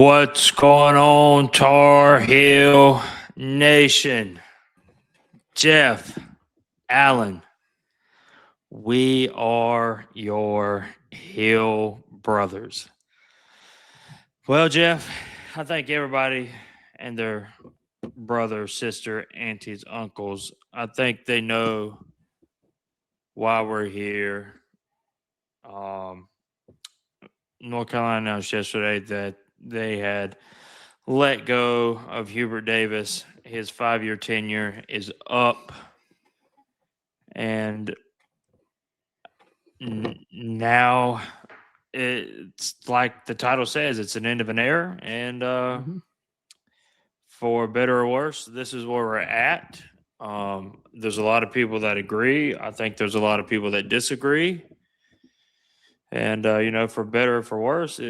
What's going on, Tar Heel Nation? Jeff, Allen, we are your Hill brothers. Well, Jeff, I think everybody and their brother, sister, aunties, uncles, I think they know why we're here. Um, North Carolina announced yesterday that they had let go of Hubert Davis. His 5-year tenure is up. And now it's like the title says, it's an end of an era. And for better or worse, this is where we're at. There's a lot of people that agree. I think there's a lot of people that disagree. And, for better or for worse,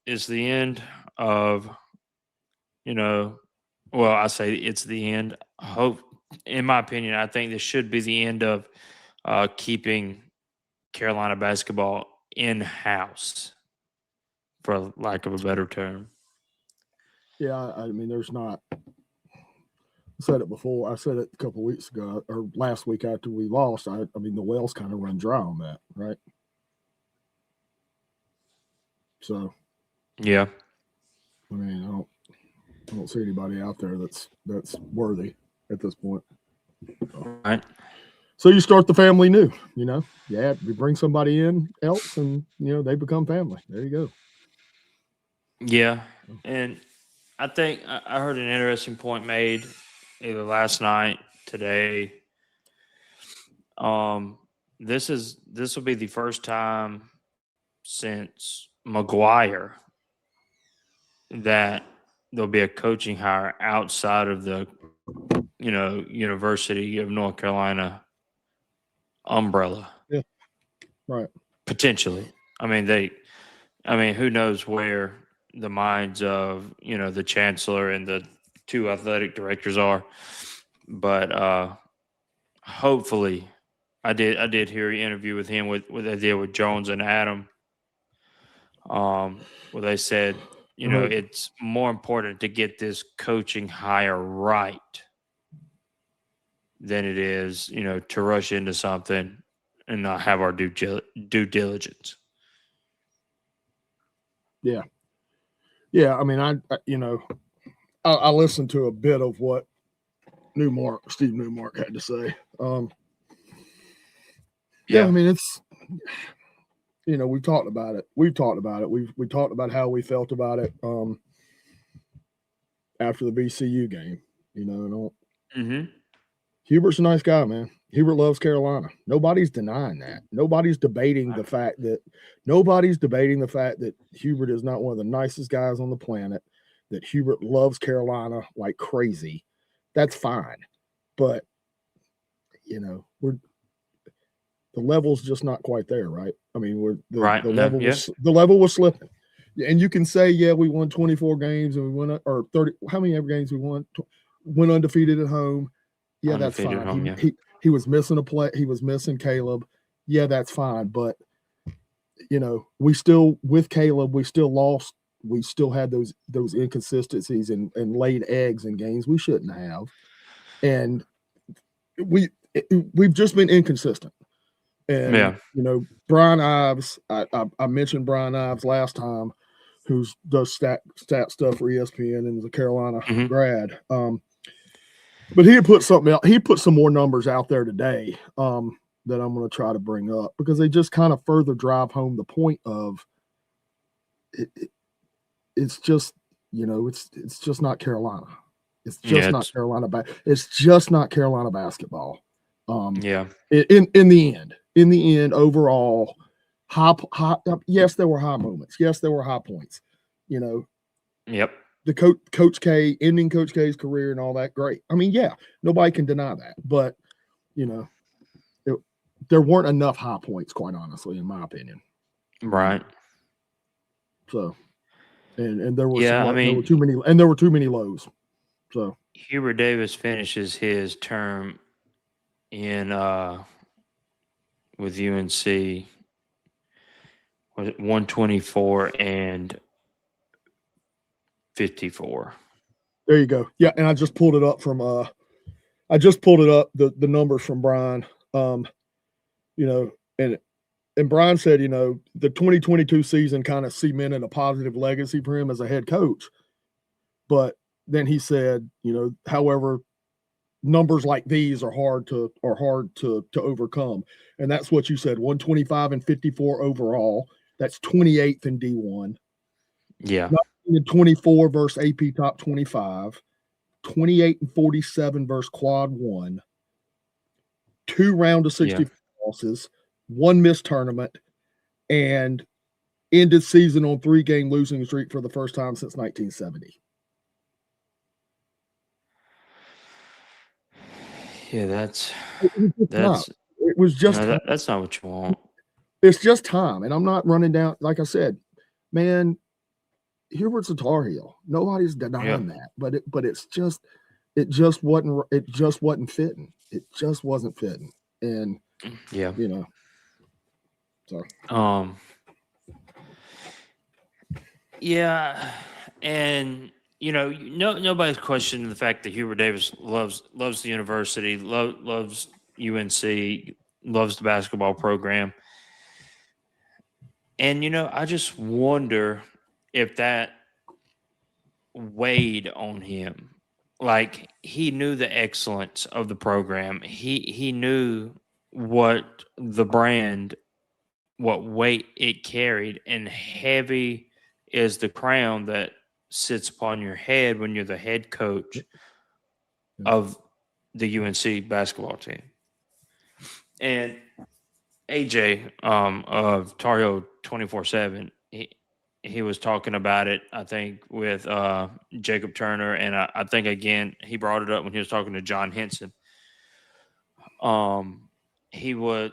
it's the end of, I say it's the end. Hope, in my opinion, I think this should be the end of keeping Carolina basketball in house, for lack of a better term. Yeah, I mean, there's not. I said it before. I said it a couple of weeks ago or last week after we lost. I mean, the wells kind of run dry on that, right? So, yeah. I mean, I don't see anybody out there that's worthy at this point. Right. So you start the family new, Yeah, you bring somebody in else, and they become family. There you go. Yeah, and I think I heard an interesting point made either last night, today. This will be the first time since McGuire that there'll be a coaching hire outside of the University of North Carolina umbrella. Yeah. Right. Potentially. I mean, who knows where the minds of, the chancellor and the two athletic directors are. But hopefully I did hear an interview with him with they did with Jones and Adam. Where they said, it's more important to get this coaching hire right than it is, to rush into something and not have our due diligence. Yeah. Yeah. I mean, I listened to a bit of what Steve Newmark had to say. Yeah. I mean, it's, we've talked about it. We talked about how we felt about it after the VCU game, Hubert's a nice guy, man. Hubert loves Carolina. Nobody's denying that. Nobody's debating the fact that Hubert is not one of the nicest guys on the planet, that Hubert loves Carolina like crazy. That's fine. But, the level's just not quite there, right? I mean, the level was slipping. And you can say, yeah, we won 24 games and we won, or 30, how many games we won? Went undefeated at home. Yeah, that's fine. He was missing a play. He was missing Caleb. Yeah, that's fine. But, we still, with Caleb, we still lost. We still had those inconsistencies and laid eggs in games we shouldn't have. And we've just been inconsistent. And, Brian Ives, I mentioned Brian Ives last time, who does stat stuff for ESPN and is a Carolina grad. But he had put something out. He put some more numbers out there today that I'm going to try to bring up, because they just kind of further drive home the point of it's just, it's just not Carolina. It's just not Carolina. It's just not Carolina basketball. In the end, overall, high. Yes, there were high moments. Yes, there were high points. Yep. The Coach K, ending Coach K's career and all that, great. I mean, yeah, nobody can deny that. But, there weren't enough high points, quite honestly, in my opinion. Right. So, and there were there were too many lows. So Hubert Davis finishes his term in with UNC. Was it 124 and 54. There you go. Yeah, and I just pulled it up from the numbers from Brian. And Brian said, the 2022 season kind of cemented a positive legacy for him as a head coach. But then he said, however, numbers like these are hard to overcome. And that's what you said, 125 and 54 overall. That's 28th in D1. Yeah. 24 versus AP top 25. 28 and 47 versus quad 1. 2 round of 64 losses. 1 missed tournament. And ended season on 3-game losing streak for the first time since 1970. Yeah, that's it was just that's not what you want. It's just time. And I'm not running down, like I said, man, Hubert's a Tar Heel. Nobody's denying that. But it just wasn't fitting. It just wasn't fitting. And so yeah, and nobody's questioning the fact that Hubert Davis loves the university, loves UNC, loves the basketball program. And I just wonder if that weighed on him. Like, he knew the excellence of the program. He knew what the brand, what weight it carried, and heavy is the crown that sits upon your head when you're the head coach of the UNC basketball team. And AJ of Tar Heel 24/7, he was talking about it, I think, with Jacob Turner, and I think, again, he brought it up when he was talking to John Henson. He was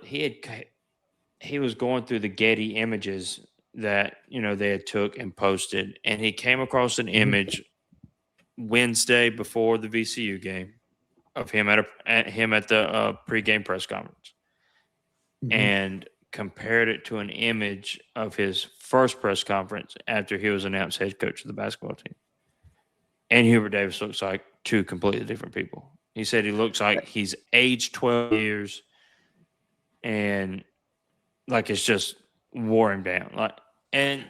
going through the Getty images that they had took and posted, and he came across an image Wednesday before the VCU game of him at the pregame press conference, and compared it to an image of his first press conference after he was announced head coach of the basketball team. And Hubert Davis looks like 2 completely different people. He said he looks like he's aged 12 years, and like it's just wore him down. Like, and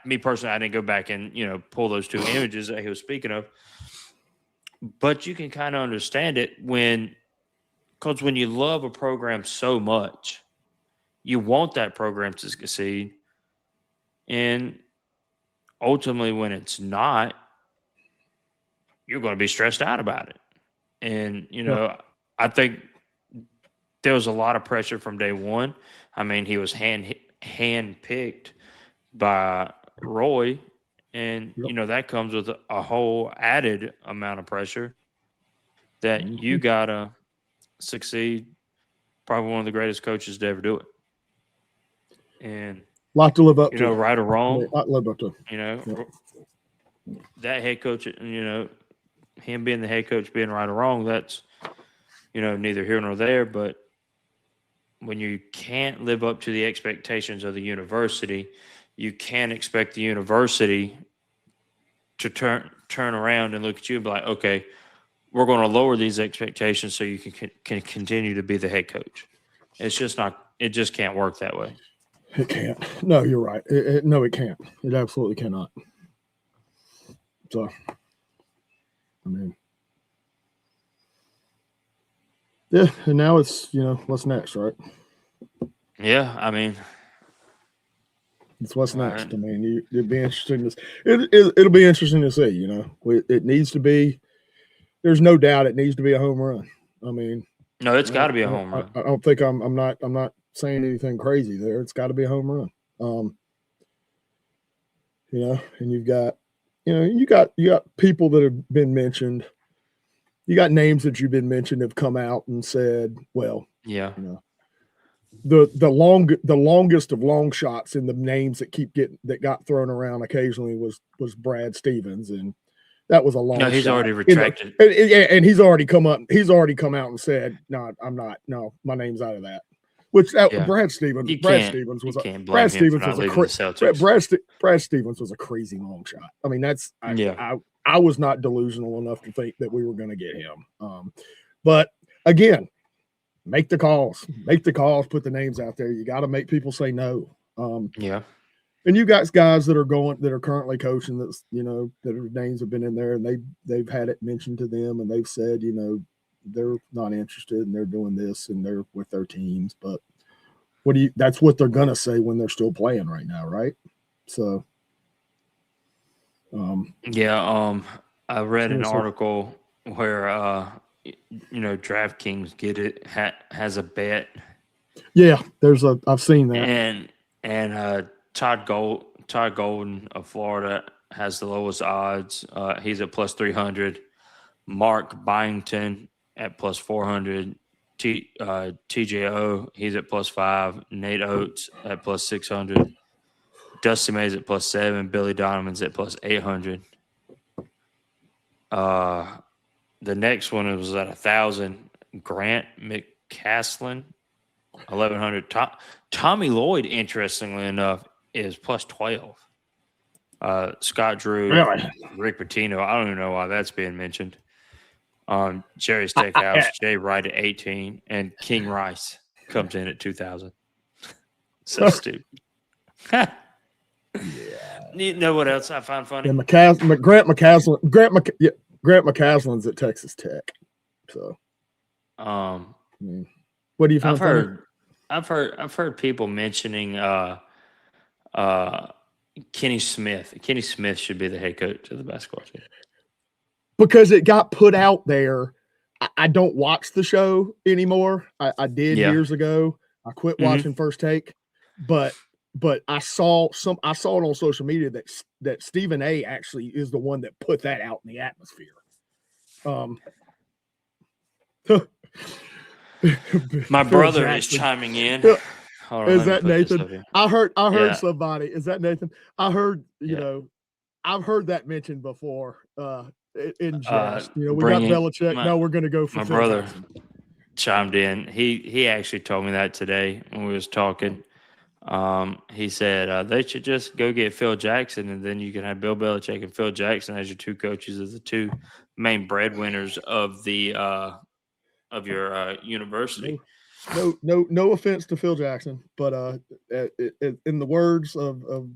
me personally, I didn't go back and pull those 2 images that he was speaking of. But you can kind of understand it because when you love a program so much, you want that program to succeed. And ultimately, when it's not, you're going to be stressed out about it. And, I think there was a lot of pressure from day one. I mean, he was hand-picked by Roy. And, that comes with a whole added amount of pressure that you got to succeed. Probably one of the greatest coaches to ever do it. And a lot to live up to. Right or wrong. A lot to live up to. That head coach, him being the head coach, being right or wrong, that's, neither here nor there. But when you can't live up to the expectations of the university, you can't expect the university to turn around and look at you and be like, okay, we're going to lower these expectations so you can continue to be the head coach. It's just not. It just can't work that way. It can't. No, you're right. No, it can't. It absolutely cannot. So, I mean, yeah. And now it's what's next, right? Yeah, I mean, it's what's next. I mean, it'd be interesting it'll be interesting to see. It needs to be. There's no doubt it needs to be a home run. I mean, no, it's got to be a home run. I don't think I'm not saying anything crazy there. It's got to be a home run. And you've got, you got people that have been mentioned. You got names that you've been mentioned have come out and said, well, the longest of long shots in the names that got thrown around occasionally was Brad Stevens, and that was a long. No, he's shot. already retracted, and he's already come out and said, no, I'm not. No, my name's out of that. Yeah. Brad Stevens. You Brad can't Stevens was you a can't blame Brad him for Stevens not was a leaving the Celtics. Brad Stevens was a crazy long shot. I mean, Yeah. I was not delusional enough to think that we were going to get him. But again, make the calls, put the names out there. You got to make people say no. Yeah. And you guys that are currently coaching that's, that their names have been in there and they've had it mentioned to them and they've said, they're not interested and they're doing this and they're with their teams. But that's what they're going to say when they're still playing right now. Right. So, I read an article where, DraftKings has a bet. Yeah, I've seen that. And Todd Golden of Florida has the lowest odds. He's at plus 300. Mark Byington at plus 400. TJO, he's at plus 5. Nate Oates at plus 600. Dusty Mays at plus 7. Billy Donovan's at plus 800. The next one was at 1,000. Grant McCaslin, 1,100. Tommy Lloyd, interestingly enough, is plus 12. Scott Drew, Really? Rick Pitino. I don't even know why that's being mentioned. Jerry's Steakhouse, Jay Wright at 18, and King Rice comes in at 2,000. So stupid. Yeah. You know what else I find funny? Yeah, Grant McCaslin's at Texas Tech. So, what do you find funny? I've heard people mentioning Kenny Smith. Kenny Smith should be the head coach of the basketball team. Because it got put out there. I don't watch the show anymore. I did years ago. I quit watching First Take, but I saw it on social media that Stephen A actually is the one that put that out in the atmosphere. My brother is chiming in. Is that Nathan? I heard somebody. Is that Nathan? I heard, I've heard that mentioned before. In jest, we got Belichick. Now we're going to go for my Phil brother. Jackson. Chimed in. He actually told me that today when we was talking. He said they should just go get Phil Jackson, and then you can have Bill Belichick and Phil Jackson as your two coaches, as the two main breadwinners of the of your university. No offense to Phil Jackson, but in the words of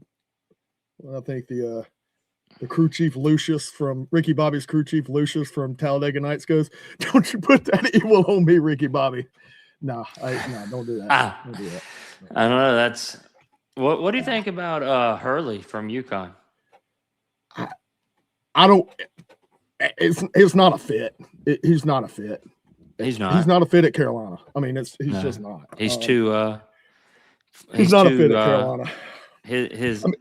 I think the crew chief Lucius from Ricky Bobby's crew chief Lucius from Talladega Nights goes, "Don't you put that evil on me, Ricky Bobby." No, don't do that. Don't do that. I don't know. That's what do you think about Hurley from UConn? I don't. It's not a fit. He's not a fit. He's not. He's not a fit at Carolina. I mean, he's just not. He's too. He's not a fit at Carolina.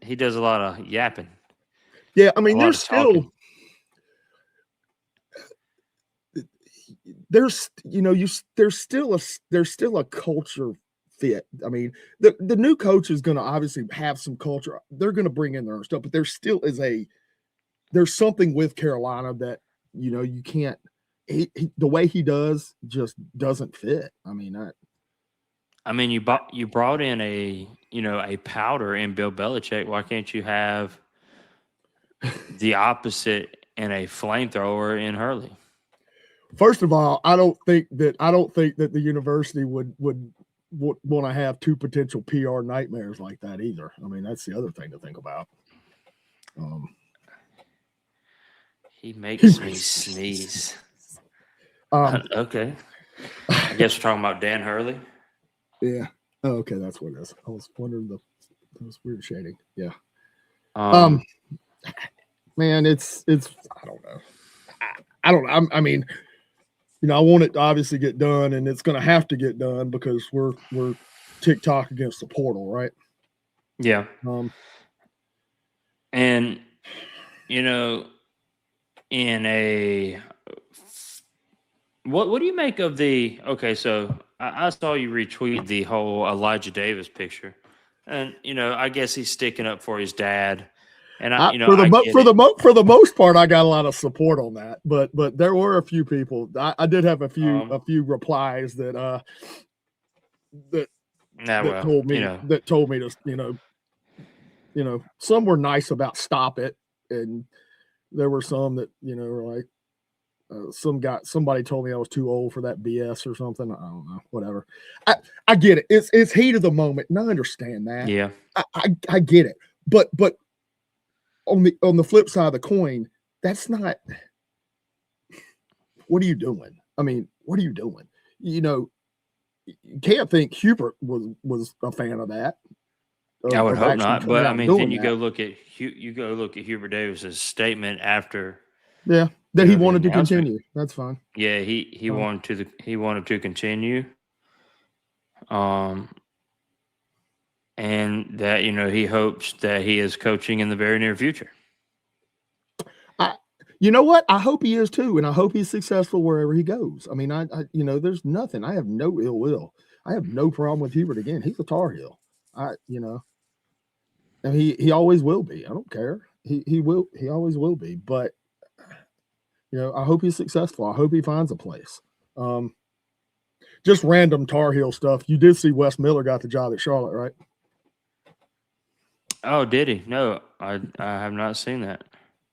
He does a lot of yapping. Yeah, I mean, there's still a culture fit. I mean, the new coach is going to obviously have some culture. They're going to bring in their own stuff, but there still is there's something with Carolina that you can't. The way he does just doesn't fit. I mean, you brought in a powder in Bill Belichick. Why can't you have the opposite and a flamethrower in Hurley? First of all, I don't think that the university would want to have two potential PR nightmares like that either. I mean, that's the other thing to think about. He makes me sneeze. Okay. I guess we're talking about Dan Hurley. Yeah. Oh, okay, that's what it is. I was wondering those weird shading. Yeah. Man, it's I don't know. I don't know. I mean, I want it to obviously get done, and it's going to have to get done because we're TikTok against the portal, right? Yeah. And in a what do you make of the? Okay, so I saw you retweet the whole Elijah Davis picture, and I guess he's sticking up for his dad. And for the most part, I got a lot of support on that, but there were a few people. I did have a few replies that Yeah, that well, told me you know, to, some were nice about stop it, and there were some that were like, somebody told me I was too old for that BS or something. I don't know, whatever. I get it. It's heat of the moment, and I understand that. yeah. I get it, but on the flip side of the coin, that's not. What are you doing? I mean, what are you doing? You can't think Hubert was a fan of that. I would Of hope actually not, coming but I out and mean, then doing you that. go look at Hubert Davis's statement after Yeah, that he the wanted to announcement. continue. That's fine. Yeah, he wanted to continue, um, and that he hopes that he is coaching in the very near future. You know what? I hope he is too, and I hope he's successful wherever he goes. I mean, I there's nothing. I have no ill will. I have no problem with Hubert again. He's a Tar Heel. And he always will be. I don't care. He always will be. But I hope he's successful. I hope he finds a place. Just random Tar Heel stuff. You did see Wes Miller got the job at Charlotte, right? Oh, did he? No, I have not seen that.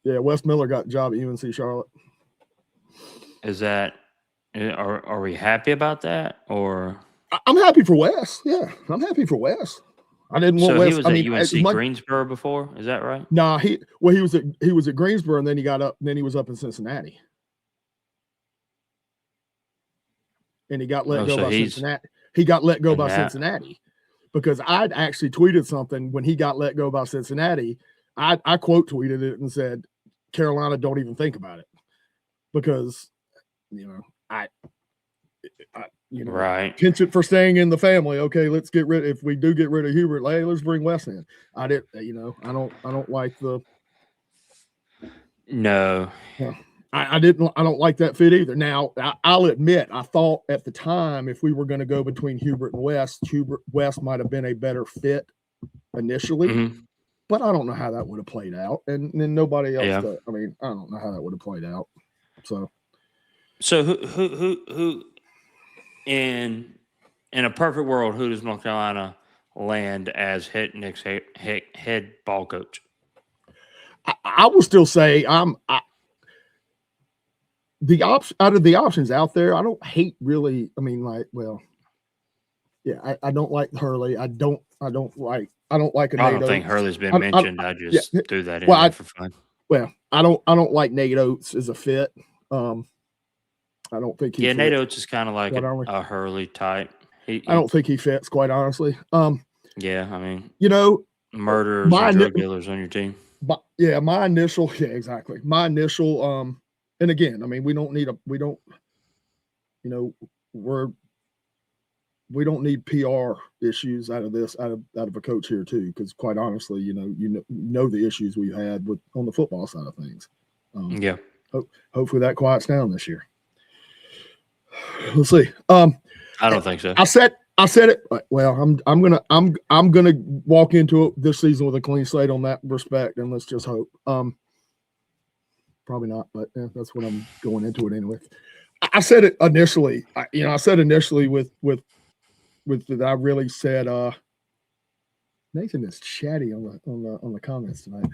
Yeah, Wes Miller got the job at UNC Charlotte. Is that are we happy about that, or? I'm happy for Wes. Yeah, I'm happy for Wes. I didn't want So Wes. he was at UNC Greensboro before. Is that right? Nah, he was at Greensboro, and then he got up. And then he was up in Cincinnati, and he got let go by Cincinnati. He got let go by Cincinnati because I'd actually tweeted something when he got let go by Cincinnati. I quote tweeted it and said, "Carolina, don't even think about it," because right. penchant for staying in the family. Okay, let's get rid. If we do get rid of Hubert, hey, let's bring Wes in. I did. I don't like the. No. I don't like that fit either. Now, I'll admit, I thought at the time if we were going to go between Hubert and Wes might have been a better fit initially, but I don't know how that would have played out, and then nobody else does. I mean, I don't know how that would have played out. So who in a perfect world, who does North Carolina land as Nick's head ball coach? I will still say out of the options out there, I don't hate really. I mean, I don't like Hurley. I don't like I don't think Hurley's been mentioned. I just threw that in there for fun. Well, I don't like Nate Oates as a fit. I don't think he. Yeah, Nate Oates is kind of like a Hurley type. I don't think he fits, quite honestly. Yeah, I mean, murderers and drug dealers on your team. My initial, exactly. My initial, and again, I mean, we don't need PR issues out of this, out of a coach here too, because quite honestly, you know the issues we've had on the football side of things. Yeah. Hopefully that quiets down this year. We'll see. I don't think so. I said it. Well, I'm gonna walk into it this season with a clean slate on that respect, and let's just hope. Probably not, but that's what I'm going into it anyway. I said it initially. I said initially with that. I really said. Nathan is chatty on the comments tonight.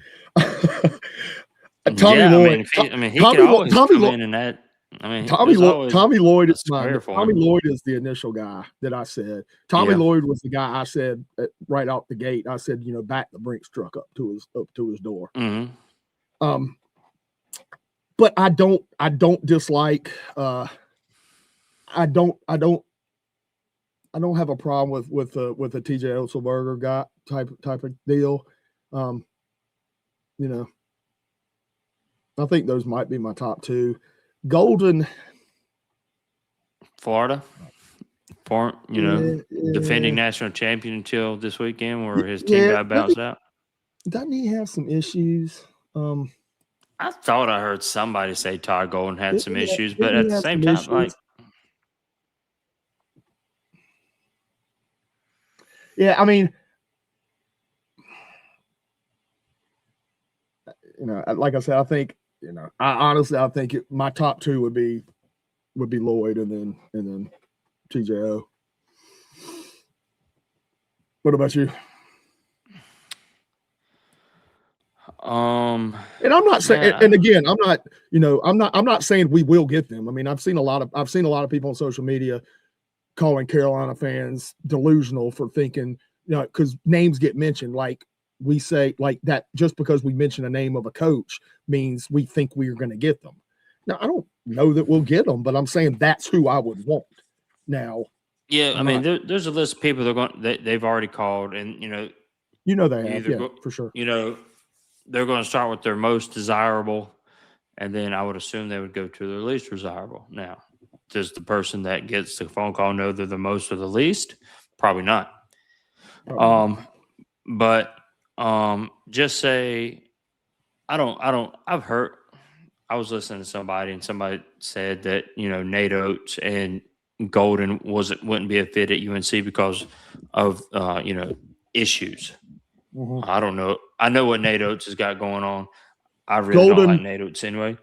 Tommy Lloyd. He can always come in and that. Tommy Lloyd is Tommy Lloyd is the initial guy that I said. Tommy Lloyd was the guy I said right out the gate. I said, back the Brinks truck up to his door. Mm-hmm. But I don't dislike. I don't have a problem with a TJ Otzelberger guy type of deal. I think those might be my top two. Golden, Florida, defending national champion until this weekend, where his team got bounced out. Doesn't he have some issues? I thought I heard somebody say Todd Golden had some issues, but at the same time, I mean, like I said, I think. I think my top two would be Lloyd and then TJO. What about you? And I'm not saying, Man, and again, I'm not, I'm not saying we will get them. I mean, I've seen a lot of people on social media calling Carolina fans delusional for thinking, because names get mentioned. Like we say, like that, just because we mention a name of a coach means we think we're going to get them. Now, I don't know that we'll get them, but I'm saying that's who I would want. Now, yeah, I I'm mean, not, there's a list of people they've already called, and they have, either yeah, go, for sure. they're going to start with their most desirable, and then I would assume they would go to their least desirable. Now, does the person that gets the phone call know they're the most or the least? Probably not. Probably not. But just say I've heard. I was listening to somebody, and somebody said that Nate Oates and Golden wouldn't be a fit at UNC because of issues. Mhm. I don't know. I know what Nate Oates has got going on. I really don't like Golden, Nate Oates anyway.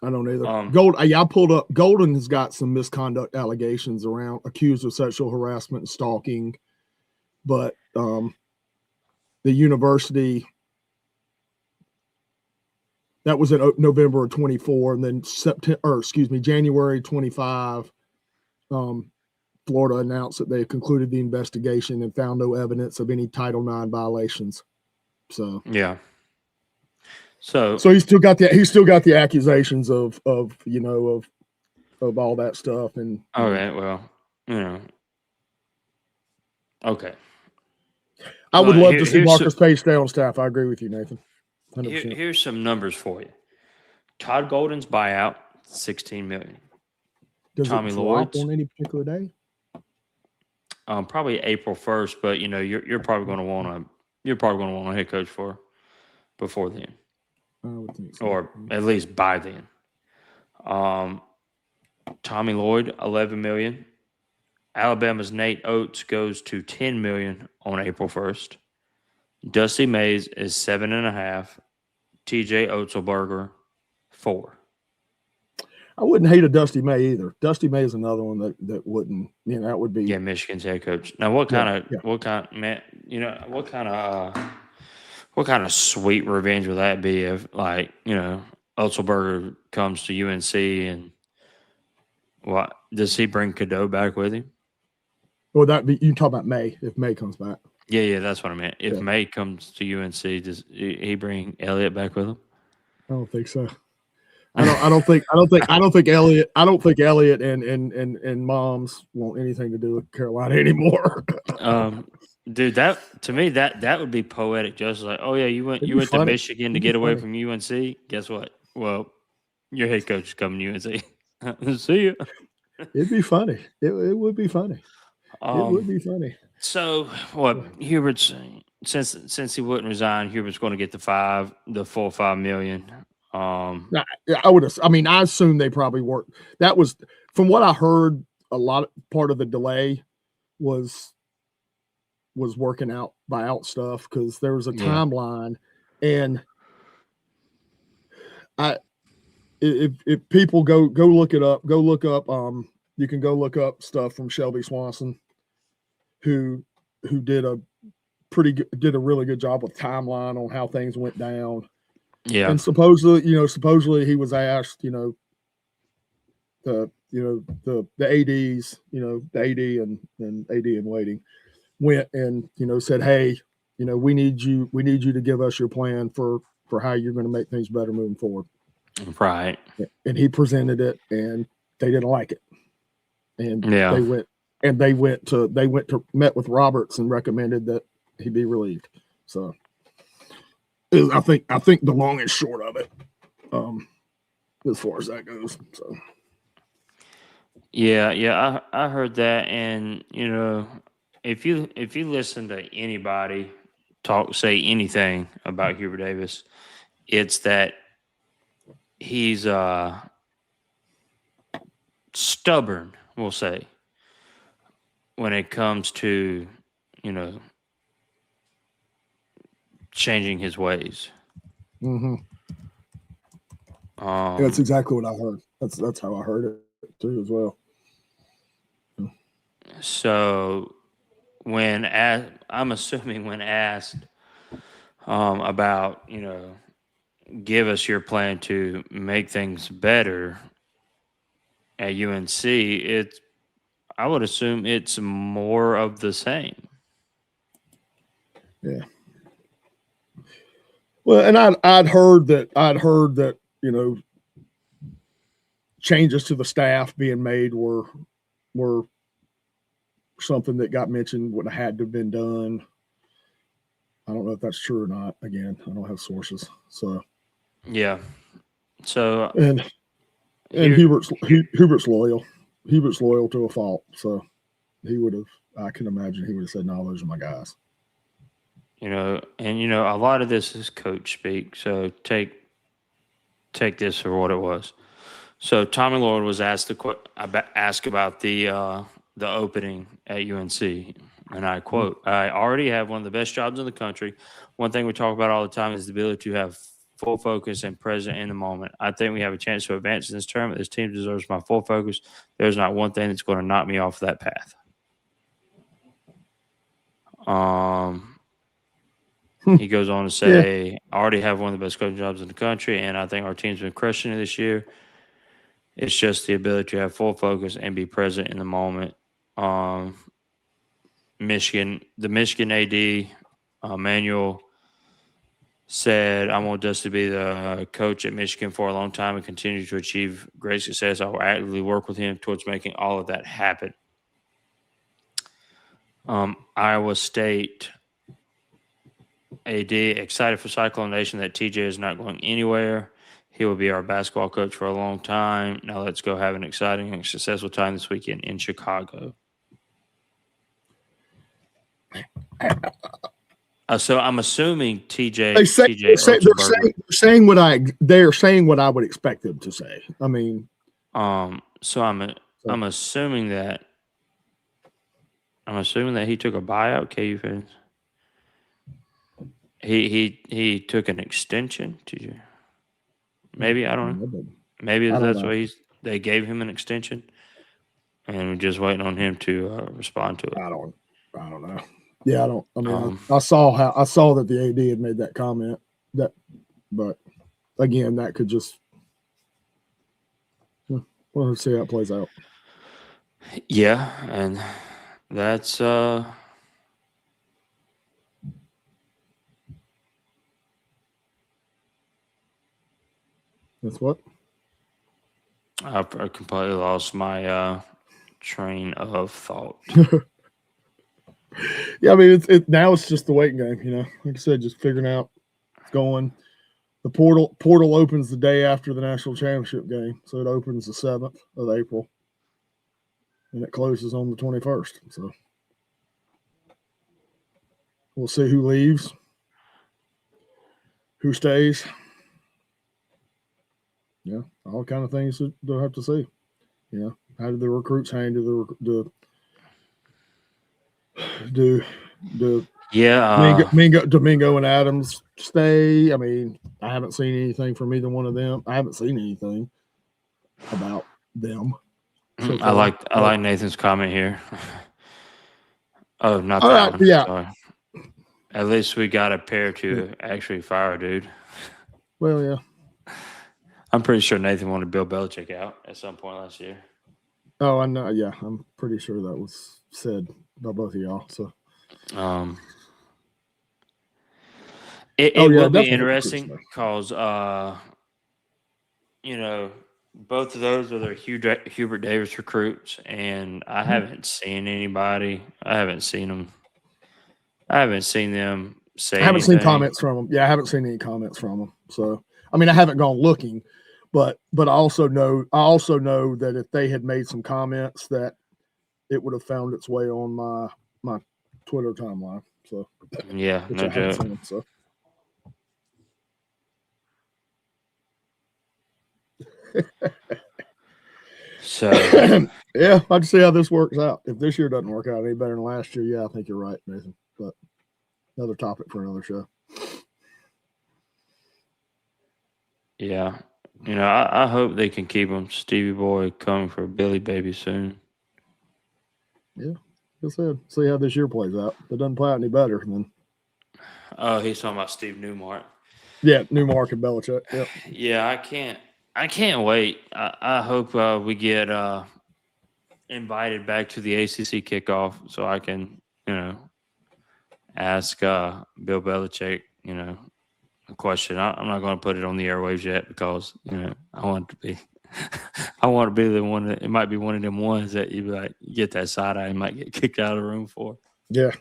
I don't either. Um, Yeah, I pulled up. Golden has got some misconduct allegations around, accused of sexual harassment and stalking, but the university, that was in November of 24, and then January 25. Florida announced that they had concluded the investigation and found no evidence of any Title IX violations. So yeah. So he's still got the accusations of all that stuff. And okay, well, okay. I would Well, love to see here's Marcus Pace stay on staff. I agree with you, Nathan. 100%. here's some numbers for you. Todd Golden's buyout, $16 million. Does Tommy it drop Lloyd's on any particular day? probably April 1st, but you're probably going to want a head coach for before then, I would think so. or at least by then. Tommy Lloyd, $11 million. Alabama's Nate Oates goes to $10 million on April 1st. Dusty Mays is 7.5. TJ Otzelberger, 4. I wouldn't hate a Dusty May either. Dusty May is another one that wouldn't, that would be. Yeah, Michigan's head coach. Now, what kind of sweet revenge would that be if, like, Otzelberger comes to UNC and what does he bring Cadeau back with him? Well, you talk about May if May comes back. Yeah, that's what I meant. If May comes to UNC, does he bring Elliott back with him? I don't think so. I don't think Elliott and Moms want anything to do with Carolina anymore. Dude, that to me that would be poetic justice. Like, oh yeah, you went to Michigan to get away from UNC. Guess what? Well, your head coach is coming to UNC. See you. It'd be funny. It would be funny. It would be funny. So what Hubert's since he wouldn't resign, Hubert's going to get the full $5 million. I assume they probably worked. That was, from what I heard, part of the delay was working out buyout stuff, because there was a timeline, and if people go look it up, you can go look up stuff from Shelby Swanson, who did a really good job with timeline on how things went down. Yeah. And supposedly he was asked, the ADs, the AD and AD in waiting went and, said, hey, we need you to give us your plan for how you're going to make things better moving forward. Right. And he presented it, and they didn't like it. And they met with Roberts and recommended that he be relieved. So I think the long and short of it, as far as that goes. So yeah, I heard that, and if you listen to anybody say anything about Hubert Davis, it's that he's stubborn, we'll say, when it comes to changing his ways. Mm-hmm. That's exactly what I heard. That's how I heard it too as well. So I'm assuming when asked about, give us your plan to make things better at UNC, I would assume it's more of the same. Yeah. Well, and I'd heard that changes to the staff being made were something that got mentioned would have had to have been done. I don't know if that's true or not. Again, I don't have sources. So Yeah. So and Hubert's loyal. Hubert's loyal to a fault. So he would have. I can imagine he would have said, "No, those are my guys." A lot of this is coach speak. So take this for what it was. So Tommy Lloyd was asked about the opening at UNC, and I quote: "I already have one of the best jobs in the country. One thing we talk about all the time is the ability to have full focus and present in the moment. I think we have a chance to advance in this tournament. This team deserves my full focus. There's not one thing that's going to knock me off that path." He goes on to say, "I already have one of the best coaching jobs in the country, and I think our team's been crushing it this year. It's just the ability to have full focus and be present in the moment." The Michigan AD, Manuel, said, "I want Dusty to be the coach at Michigan for a long time and continue to achieve great success. I will actively work with him towards making all of that happen." Iowa State AD, excited for Cyclone Nation that TJ is not going anywhere. He will be our basketball coach for a long time. Now let's go have an exciting and successful time this weekend in Chicago. So I'm assuming they're saying what I would expect them to say. I mean, so I'm assuming that he took a buyout. KU fans. He took an extension. Maybe I don't know. Maybe that's why they gave him an extension, and we're just waiting on him to respond to it. I don't know. Yeah, I don't. I mean, I saw that the AD had made that comment. But again, that could just. We'll see how it plays out. Yeah, and that's That's what? I completely lost my train of thought. Yeah, I mean, now it's just the waiting game. Like I said, just figuring out it's going. The portal opens the day after the national championship game, so it opens the 7th of April, and it closes on the 21st. So we'll see who leaves, who stays. Yeah, all kind of things that they'll have to see. How did the recruits hang? Domingo and Adams stay? I mean, I haven't seen anything from either one of them. I haven't seen anything about them. So I like Nathan's comment here. Oh, not that one. Yeah. Sorry. At least we got a pair to actually fire a dude. Well, yeah. I'm pretty sure Nathan wanted Bill Belichick out at some point last year. Oh, I know. Yeah, I'm pretty sure that was said by both of y'all. So, it will be interesting because, both of those are their Hubert Davis recruits, and I haven't seen anybody. I haven't seen them say. I haven't seen comments from them. Yeah, I haven't seen any comments from them. So, I mean, I haven't gone looking, but I also know that if they had made some comments, that it would have found its way on my Twitter timeline. So, yeah, no joke. Seen, so. So yeah, I'd see how this works out. If this year doesn't work out any better than last year, yeah, I think you're right, Nathan. But another topic for another show. Yeah, I hope they can keep him. Stevie Boy coming for Billy Baby soon. Yeah, I said, see how this year plays out. If it doesn't play out any better, then Oh, he's talking about Steve Newmark. yeah, Newmark and Belichick. Yep. Yeah, I can't wait. I hope we get invited back to the ACC kickoff so I can, ask Bill Belichick, a question. I'm not going to put it on the airwaves yet because I want it to be. I want to be the one that it might be one of them ones that you be like you get that side eye and might get kicked out of the room for. Yeah.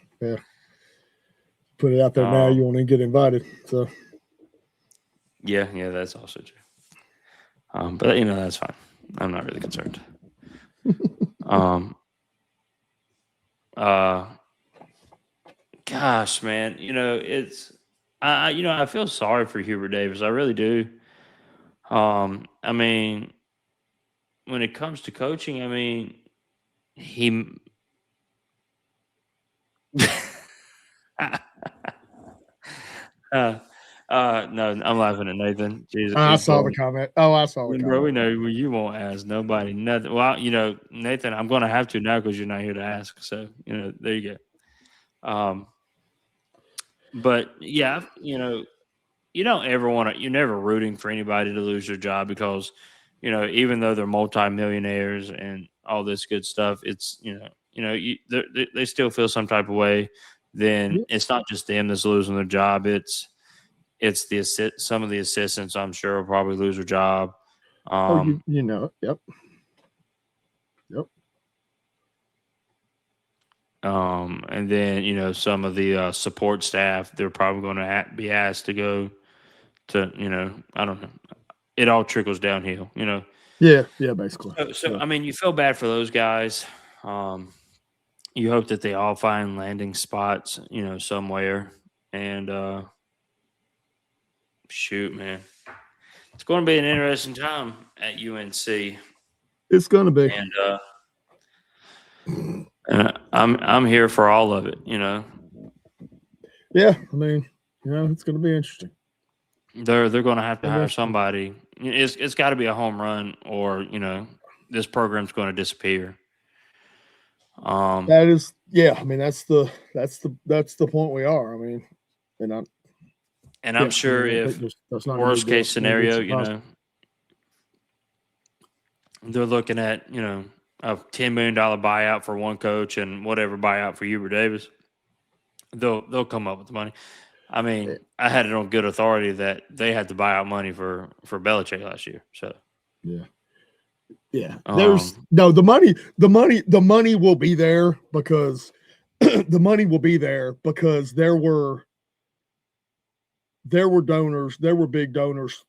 Put it out there now. You won't even get invited. So yeah, that's also true. But that's fine. I'm not really concerned. Gosh, man, it's I feel sorry for Hubert Davis. I really do. I mean, when it comes to coaching, I mean, he no, I'm laughing at Nathan. Jesus, I saw the comment. Oh, I saw the bro, comment. we know you won't ask nobody nothing. Well, Nathan, I'm going to have to now because you're not here to ask. So, there you go. But yeah, you don't ever want to. You're never rooting for anybody to lose their job because, even though they're multimillionaires and all this good stuff, it's they still feel some type of way. Then it's not just them that's losing their job. It's some of the assistants. I'm sure will probably lose their job. Yep. And then some of the support staff, they're probably going to be asked to go to I don't know. It all trickles downhill, Yeah, basically. So I mean, you feel bad for those guys. You hope that they all find landing spots, somewhere. And shoot, man, it's going to be an interesting time at UNC. It's going to be, and I'm here for all of it. Yeah, I mean, it's going to be interesting. They're going to have to hire somebody. It's got to be a home run, or this program's going to disappear. That is, yeah. I mean, that's the point we are. I mean, I'm sure if worst case scenario, they're looking at a $10 million buyout for one coach and whatever buyout for Hubert Davis, they'll come up with the money. I mean, I had it on good authority that they had to buy out money for Belichick last year. So yeah. There's no the money will be there because the money will be there because there were donors, there were big donors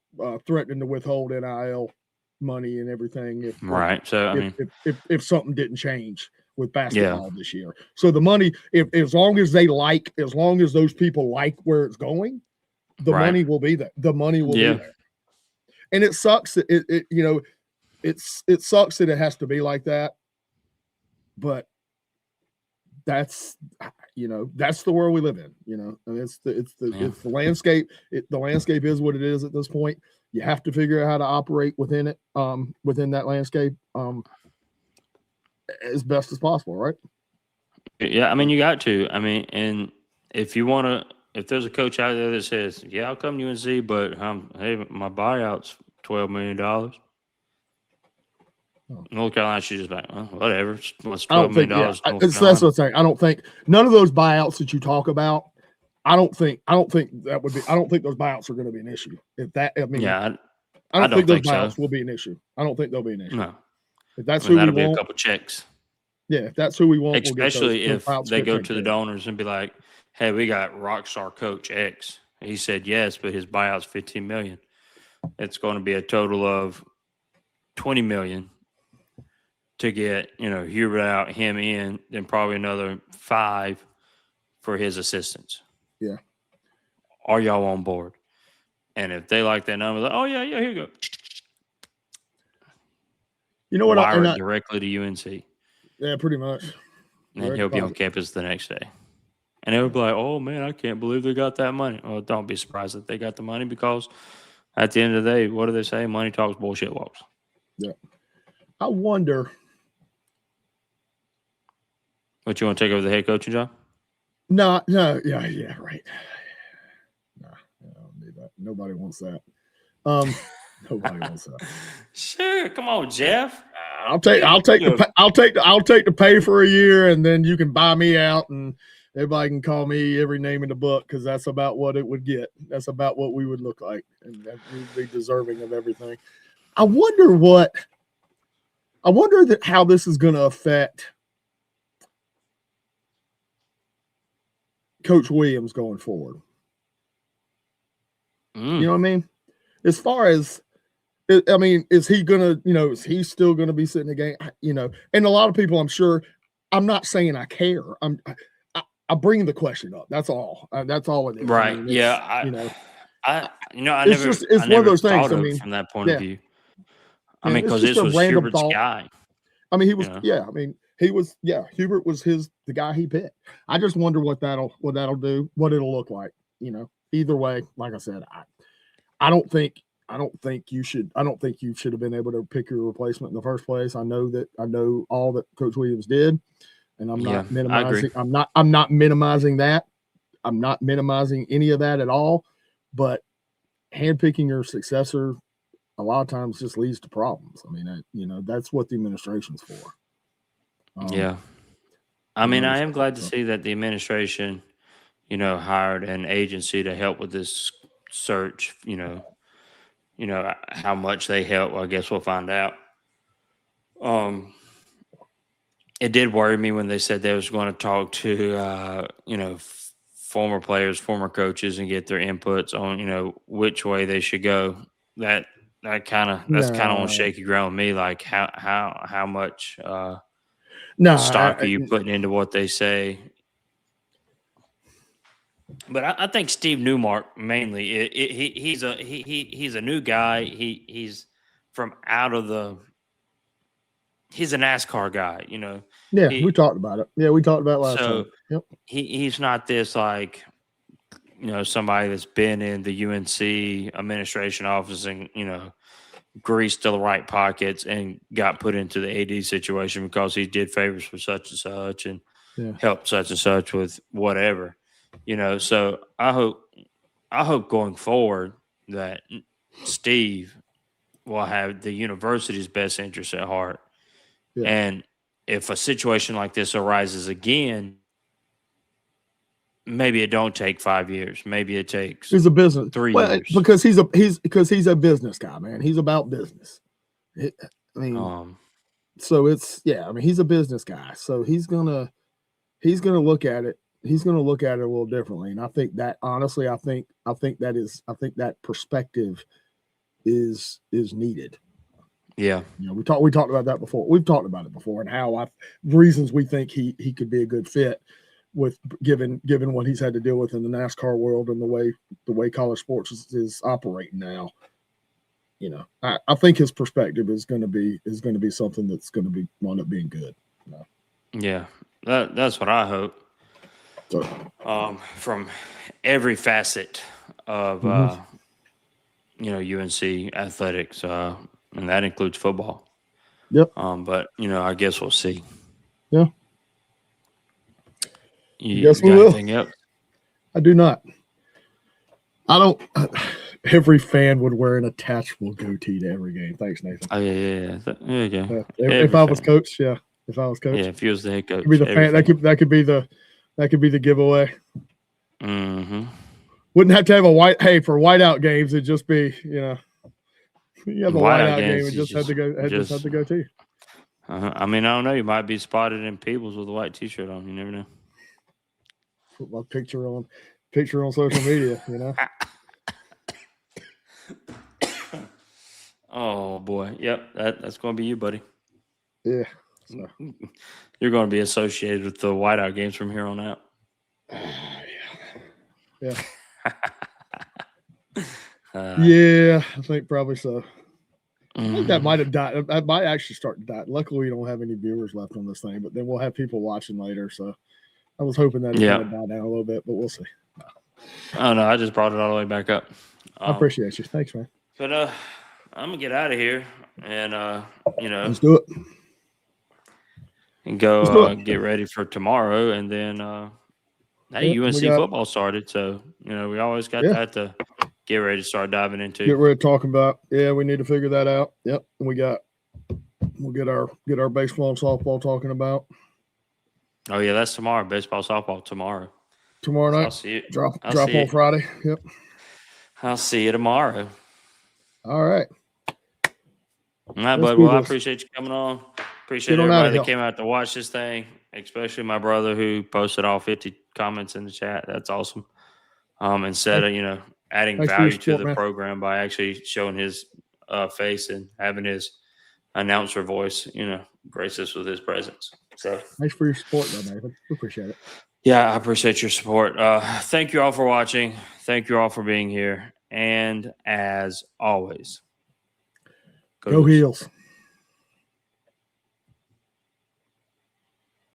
threatening to withhold NIL money and everything. If something didn't change with basketball this year. So the money, as long as those people like where it's going, the money will be there. The money will be there. And it sucks that it sucks that it has to be like that. But that's the world we live in, and it's the landscape. The landscape is what it is at this point. You have to figure out how to operate within it, within that landscape, as best as possible, right? Yeah, I mean, you got to. I mean, and if there's a coach out there that says, "Yeah, I'll come to UNC, but hey, my buyout's $12 million." North Carolina should just like, whatever. What's $12 million? That's what I'm saying. I don't think none of those buyouts that you talk about. I don't think that would be. I don't think those buyouts are going to be an issue. I don't think those buyouts will be an issue. I don't think they'll be an issue. No. If that's who we want, that'll be a couple checks. Yeah, if that's who we want, especially if they go to the donors and be like, "Hey, we got rockstar coach X. He said yes, but his buyout's $15 million. It's going to be a total of $20 million to get Hubert out, him in, then probably another $5 million for his assistants." Yeah. Are y'all on board? And if they like that number, like, oh yeah, here you go. You know what? Wire it directly to UNC. Yeah, pretty much. And then he'll be on campus the next day. And they would be like, "Oh man, I can't believe they got that money." Well, don't be surprised that they got the money because at the end of the day, what do they say? Money talks, bullshit walks. Yeah. I wonder. What, you want to take over the head coaching job? No, yeah, right. No, I don't need that. Nobody wants that. Nobody wants that. Sure, come on, Jeff. I'll take the pay for a year, and then you can buy me out, and everybody can call me every name in the book because that's about what it would get. That's about what we would look like, and that we'd be deserving of everything. I wonder how this is going to affect Coach Williams going forward. You know what I mean? As far as, I mean, is he going to, is he still going to be sitting the game? And a lot of people, I'm sure, I'm not saying I care. I bring the question up. That's all. That's all it is. Right. I mean, yeah. I it's one of those things. I mean, from that point of view. I mean, because this was Hubert's guy. I mean, he was, Hubert was the guy he picked. I just wonder what that'll do, what it'll look like. Either way, like I said, I don't think you should have been able to pick your replacement in the first place. I know all that Coach Williams did, and I'm not minimizing. I'm not minimizing that. I'm not minimizing any of that at all. But handpicking your successor a lot of times just leads to problems. I mean, that's what the administration's for. I mean, I am glad to see that the administration, hired an agency to help with this search. How much they help, I guess we'll find out. It did worry me when they said they was going to talk to, former players, former coaches, and get their inputs on, which way they should go. That's kind of on shaky ground with me. Like how much stock are you putting into what they say? But I think Steve Newmark mainly. He's a new guy. He's from out of the. He's a NASCAR guy, Yeah, we talked about it. Yeah, we talked about it last time. Yep. He's not this like, somebody that's been in the UNC administration office and greased to the right pockets and got put into the AD situation because he did favors for such and such and helped such and such with whatever. So I hope going forward that Steve will have the university's best interests at heart. Yeah. And if a situation like this arises again, maybe it don't take 5 years. Maybe it takes he's a business 3 years. Because he's a business guy, man. He's about business. So it's he's a business guy. So he's gonna look at it. He's going to look at it a little differently, and I think that honestly, I think that perspective is needed. Yeah, we talked about that before. We've talked about it before, and how reasons we think he could be a good fit with given what he's had to deal with in the NASCAR world and the way college sports is operating now. I think his perspective is going to be something that's going to wind up being good. Yeah, that's what I hope. From every facet of UNC athletics, and that includes football. Yep. But I guess we'll see. Yeah. Yes, we will. Anything else? I do not. I don't. Every fan would wear an attachable goatee to every game. Thanks, Nathan. Oh yeah. There you go. If I was coach, yeah. If I was coach, if he was the head coach, could be the fan. That could be the giveaway. Mm-hmm. Wouldn't have to have a white. Hey, for whiteout games, it'd just be you have a whiteout game. It just had to go too. I mean, I don't know. You might be spotted in Peebles with a white T-shirt on. You never know. Put my picture on social media. Oh boy, yep. That's going to be you, buddy. Yeah. So. You're going to be associated with the whiteout games from here on out. Yeah. Yeah, I think probably so. I think that might have died. That might actually start to die. Luckily, we don't have any viewers left on this thing, but then we'll have people watching later. So I was hoping that it would die down a little bit, but we'll see. Oh, no, I just brought it all the way back up. I appreciate you. Thanks, man. But I'm going to get out of here and, Let's do it. and go Let's do it. get ready for tomorrow. And then, hey, Yeah, UNC we got- football started. So, we always got Yeah. that to get ready to start diving into. Get ready to talk about. Yeah, we need to figure that out. Yep. And we'll get our baseball and softball talking about Oh, yeah, that's tomorrow. Baseball, softball tomorrow. tomorrow So night. I'll see you. Drop I'll on see you. Friday. Yep. I'll see you tomorrow. All right. All right, Let's bud. do Well, I this. appreciate you coming on. Appreciate Get on outta everybody that here. came out to watch this thing, especially my brother who posted all 50 comments in the chat. That's awesome. And said, adding Thanks for your value to support, the man. program by actually showing his face and having his announcer voice, grace us with his presence. So Thanks for your support, though, Nathan. We appreciate it. yeah, I appreciate your support. Thank you all for watching. Thank you all for being here. And as always, Go Heels.